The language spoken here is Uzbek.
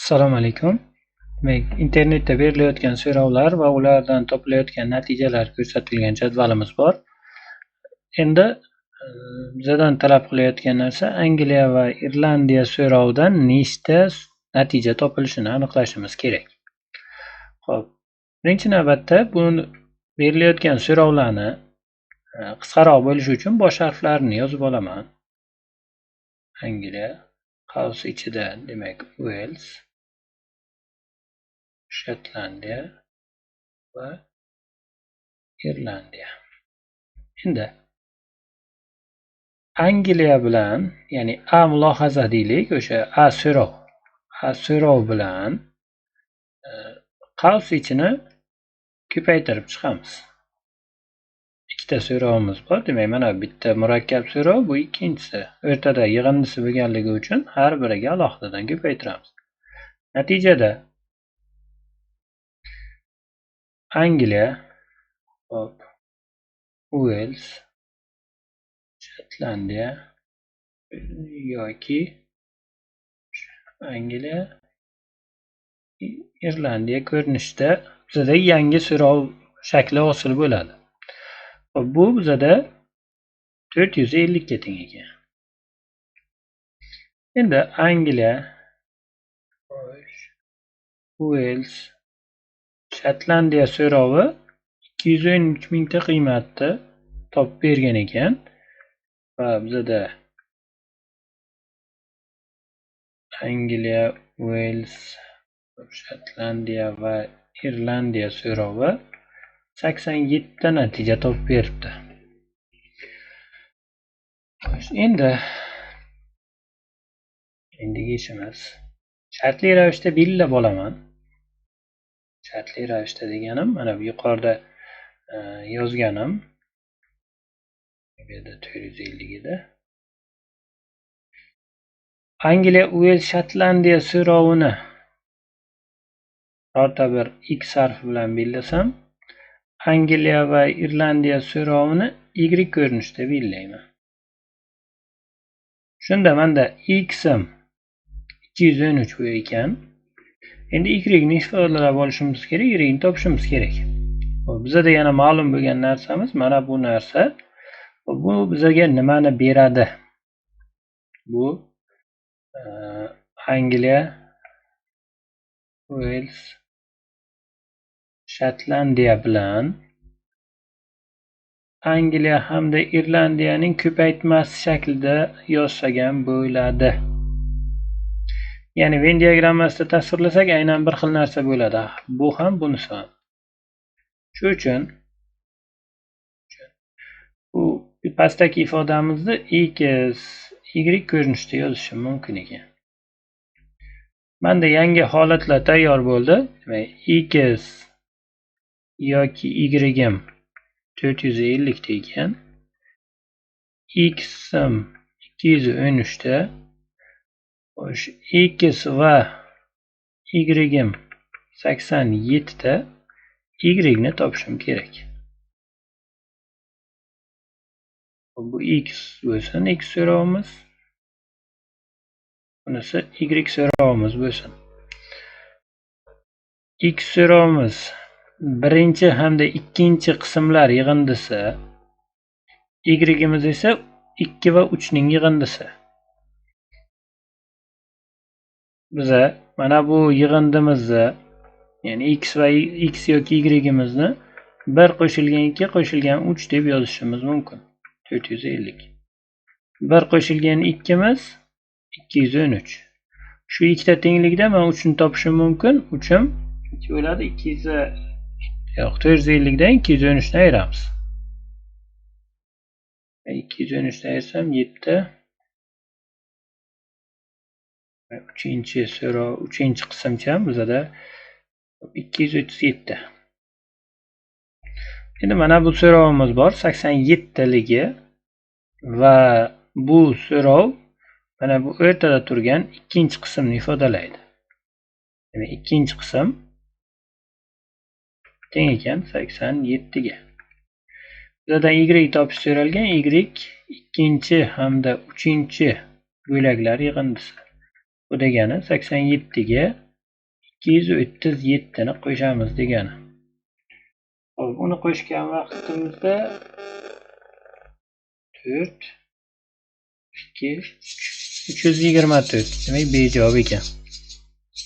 Assalomu alaykum. Demak, internetda berilayotgan so'rovlar va ulardan topilayotgan natijalar ko'rsatilgan jadvalimiz bor. Endi bizdan talab qilayotgan narsa Angliya va Irlandiya so'rovidan nechta natija topilishini aniqlashimiz kerak. Xo'p, birinchi navbatda bu berilayotgan so'rovlarni qisqaroq bo'lishi uchun bosh harflarini yozib olaman. Angliya, qavs ichida demak Wales, Shotlandiya va Irlandiya. Endi Angliya bilan, ya'ni A mulohaza deylik, o'sha A so'rov bilan qavs ichini ko'paytirib chiqamiz. Ikkita so'rovimiz bor. Demak, mana bitta murakkab so'rov, bu ikkinchisi. O'rtada yig'indisi bo'lganligi uchun har biriga alohidadan ko'paytiramiz. Natijada Angliya, Wales, Shotlandiya yoki Angliya, Irlandiya ko'rinishida bizada yangi so'rov shakli hosil bo'ladi. Bu bizada 450 ga teng ekan. Endi Angliya, Wales, Shotlandiya so'rovi 213 mingta qiymatni topib bergan ekan va bizada Angliya, Wales, Shotlandiya va Irlandiya so'rovi 87 ta natija topib beribdi. Endigi ishimiz shartli ravishda belgilab olaman. Shartli ravishda deganim mana bu yuqorida yozganim. Bu yerda 450 edi. Angliya, Wales, Shotlandiya so'rovini birorta bir X harfi bilan belgilasam, Angliya va Irlandiya so'rovini Y ko'rinishida belgilayman. Shunda menda X'im 213 bu ekan. Endi Y ni ifodalab olishimiz kerak, Y ni topishimiz kerak. Bizda yana ma'lum bo'lgan narsamiz mana bu narsa. Bu bizga nimani beradi? Bu Angliya, Wales, Shotlandiya bilan Angliya hamda Irlandiyaning ko'paytmasi shaklida yozsagan bo'ladi. Ya'ni Venn diagrammasida tasvirlasak aynan bir xil narsa bo'ladi. Bu ham bunisi ham. Shu uchun bu pastdagi ifodamizni X, Y ko'rinishida yozishim mumkin ekan. Menda yangi holatlar tayyor bo'ldi. Demak, X yoki Y'im 450 ta ekan. X'im 213 ta. Xo'sh, X va Y'im 87 ta. Y ni topishim kerak. Bu X bo'lsin, X so'rovimiz. Bunisi Y so'rovimiz bo'lsin. X so'rovimiz birinchi hamda ikkinchi qismlar yig'indisi. Y'imiz esa 2 va 3 ning yig'indisi. Biza mana bu yig'indimizni, ya'ni X va X yoki Y'imizni 1 qo'shilgan 2 qo'shilgan 3 deb yozishimiz mumkin. 450. 1 qo'shilgan 2miz 213. Shu ikkita tenglikda men 3 ni topishim mumkin. 3im 2 bo'ladi. 450 dan 213 ni ayiramiz. 213 ni ayirsam 7. 3-chi so'rov, 3-chi qismcha bizada 237. Endi mana bu so'rovimiz bor, 87 taligi va bu so'rov mana bu o'rtada turgan ikkinchi qismni ifodalaydi. Demak, ikkinchi qism teng ekan 87 ga. Bizdan Y topish so'ralgan. Y ikkinchi hamda 3-chi bo'laklar yig'indisi. Bu degani 87 ga 237 ni qo'shamiz degani. Hop, uni qo'shgan vaqtimizda 4 2 324. Demak, bejavob ekan.